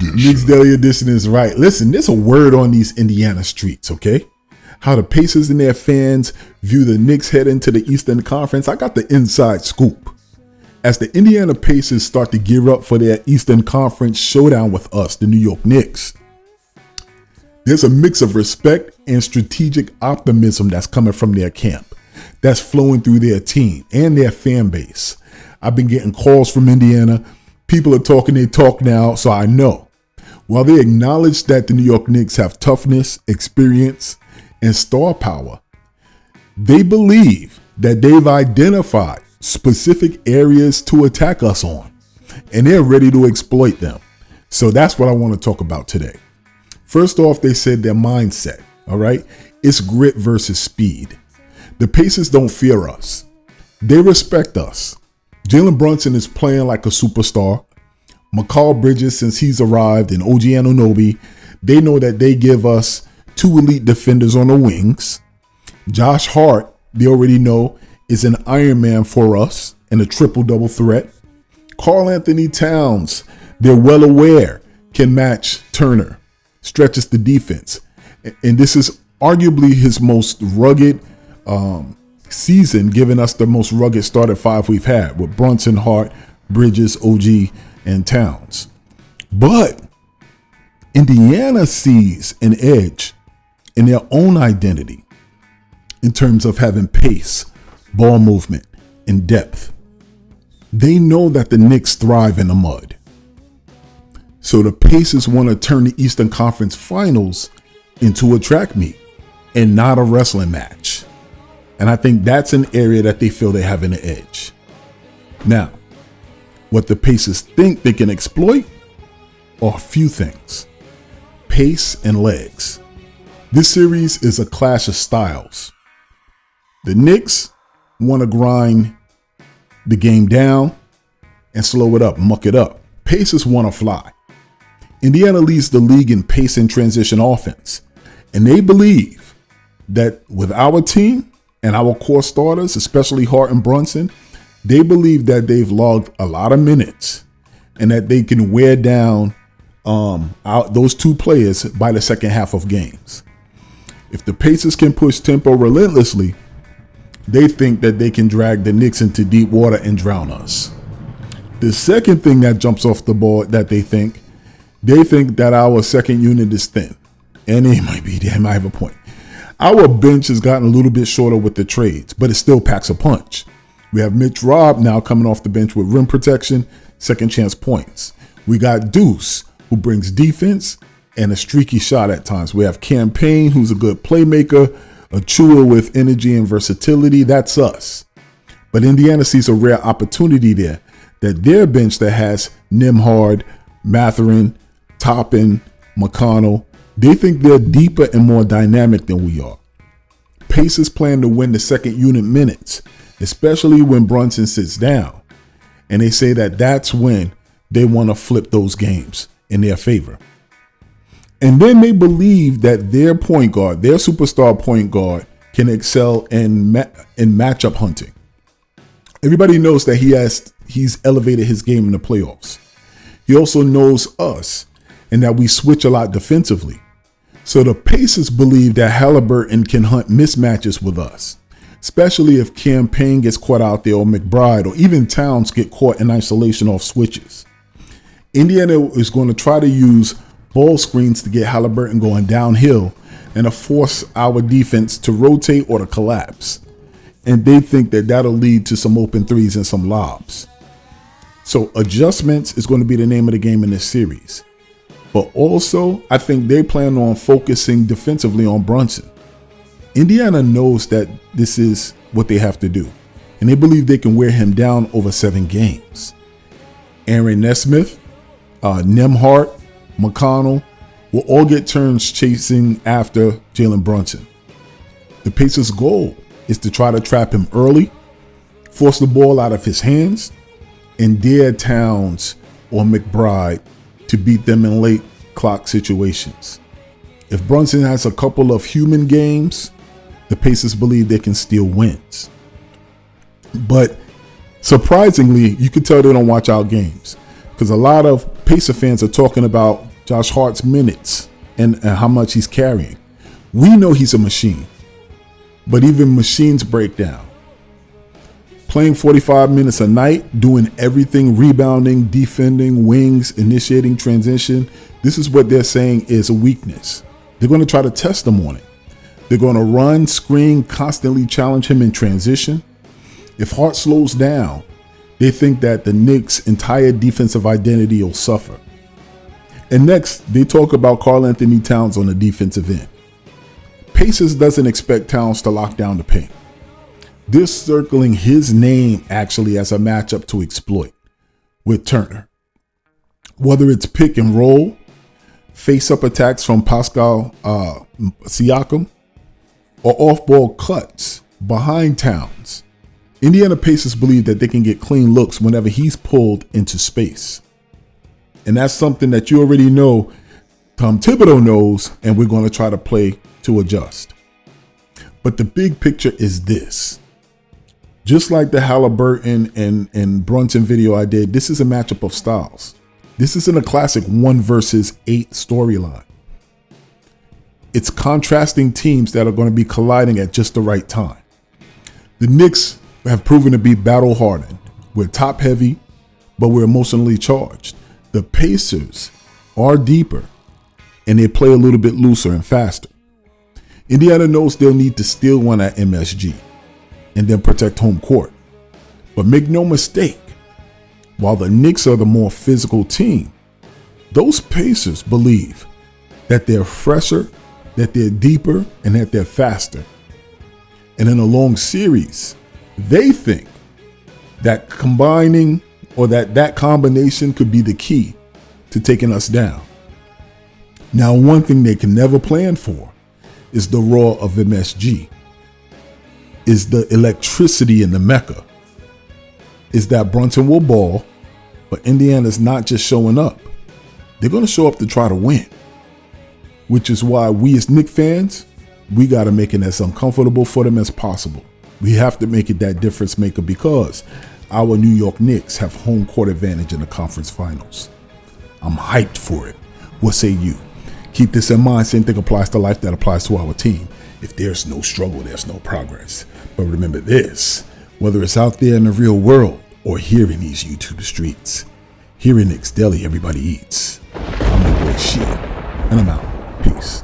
Knicks Daily Edition is right. Listen, there's a word on these Indiana streets, okay? How the Pacers and their fans view the Knicks head into the Eastern Conference. I got the inside scoop. As the Indiana Pacers start to gear up for their Eastern Conference showdown with us, the New York Knicks, there's a mix of respect and strategic optimism that's coming from their camp, that's flowing through their team and their fan base. I've been getting calls from Indiana. People are talking their talk now, so I know. While they acknowledge that the New York Knicks have toughness, experience, and star power, they believe that they've identified specific areas to attack us on, and they're ready to exploit them. So that's what I want to talk about today. First off, they said their mindset, all right? It's grit versus speed. The Pacers don't fear us. They respect us. Jalen Brunson is playing like a superstar. Mikal Bridges, since he's arrived, and OG Anunoby, they know that they give us two elite defenders on the wings. Josh Hart, they already know, is an Iron Man for us and a triple-double threat. Karl Anthony Towns, they're well aware, can match Turner, stretches the defense. And this is arguably his most rugged season, giving us the most rugged starting five we've had with Brunson, Hart, Bridges, OG, and Towns. But Indiana sees an edge in their own identity in terms of having pace, ball movement, and depth. They know that the Knicks thrive in the mud. So the Pacers want to turn the Eastern Conference Finals into a track meet and not a wrestling match. And I think that's an area that they feel they have an edge. Now, what the Pacers think they can exploit are a few things: pace and legs. This series is a clash of styles. The Knicks want to grind the game down and slow it up, muck it up. Pacers want to fly. Indiana leads the league in pace and transition offense. And they believe that with our team and our core starters, especially Hart and Brunson, they believe that they've logged a lot of minutes and that they can wear down those two players by the second half of games. If the Pacers can push tempo relentlessly, they think that they can drag the Knicks into deep water and drown us. The second thing that jumps off the board that they think that our second unit is thin. And they might have a point. Our bench has gotten a little bit shorter with the trades, but it still packs a punch. We have Mitch Robb now coming off the bench with rim protection, second chance points. We got Deuce, who brings defense and a streaky shot at times. We have Campaign, who's a good playmaker, a chewer with energy and versatility. That's us. But Indiana sees a rare opportunity there, that their bench that has Nembhard, Mathurin, Toppin, McConnell, they think they're deeper and more dynamic than we are. Pacers plan to win the second unit minutes, especially when Brunson sits down. And they say that that's when they want to flip those games in their favor. And then they believe that their point guard, their superstar point guard, can excel in matchup hunting. Everybody knows that he's elevated his game in the playoffs. He also knows us and that we switch a lot defensively. So the Pacers believe that Halliburton can hunt mismatches with us, especially if Campaign gets caught out there or McBride or even Towns get caught in isolation off switches. Indiana is going to try to use ball screens to get Halliburton going downhill and to force our defense to rotate or to collapse. And they think that that'll lead to some open threes and some lobs. So adjustments is going to be the name of the game in this series. But also, I think they plan on focusing defensively on Brunson. Indiana knows that this is what they have to do, and they believe they can wear him down over 7 games. Aaron Nesmith, Nembhard, McConnell will all get turns chasing after Jalen Brunson. The Pacers' goal is to try to trap him early, force the ball out of his hands, and dare Towns or McBride to beat them in late clock situations. If Brunson has a couple of human games, the Pacers believe they can steal wins. But surprisingly, you can tell they don't watch our games, because a lot of Pacer fans are talking about Josh Hart's minutes and how much he's carrying. We know he's a machine, but even machines break down. Playing 45 minutes a night, doing everything, rebounding, defending, wings, initiating transition. This is what they're saying is a weakness. They're going to try to test him on it. They're going to run, screen, constantly challenge him in transition. If Hart slows down, they think that the Knicks' entire defensive identity will suffer. And next, they talk about Karl Anthony Towns on the defensive end. Pacers doesn't expect Towns to lock down the paint. They're circling his name actually as a matchup to exploit with Turner. Whether it's pick and roll, face-up attacks from Pascal Siakam, or off-ball cuts behind Towns, Indiana Pacers believe that they can get clean looks whenever he's pulled into space. And that's something that you already know Tom Thibodeau knows, and we're going to try to play to adjust. But the big picture is this. Just like the Halliburton and Brunson video I did, this is a matchup of styles. This isn't a classic 1 versus 8 storyline. It's contrasting teams that are going to be colliding at just the right time. The Knicks have proven to be battle hardened. We're top heavy, but we're emotionally charged. The Pacers are deeper, and they play a little bit looser and faster. Indiana knows they'll need to steal one at MSG and then protect home court. But make no mistake, while the Knicks are the more physical team, those Pacers believe that they're fresher, that they're deeper, and that they're faster. And in a long series, they think that combining or that combination could be the key to taking us down. Now, one thing they can never plan for is the roar of MSG, is the electricity in the Mecca, is that Brunson will ball, but Indiana's not just showing up. They're going to show up to try to win, which is why we as Knicks fans, we got to make it as uncomfortable for them as possible. We have to make it that difference maker because our New York Knicks have home court advantage in the conference finals. I'm hyped for it. What say you? Keep this in mind. Same thing applies to life that applies to our team. If there's no struggle, there's no progress. But remember this, whether it's out there in the real world or here in these YouTube streets, here in Knicks Deli, everybody eats. I'm your boy Shea, and I'm out. Peace.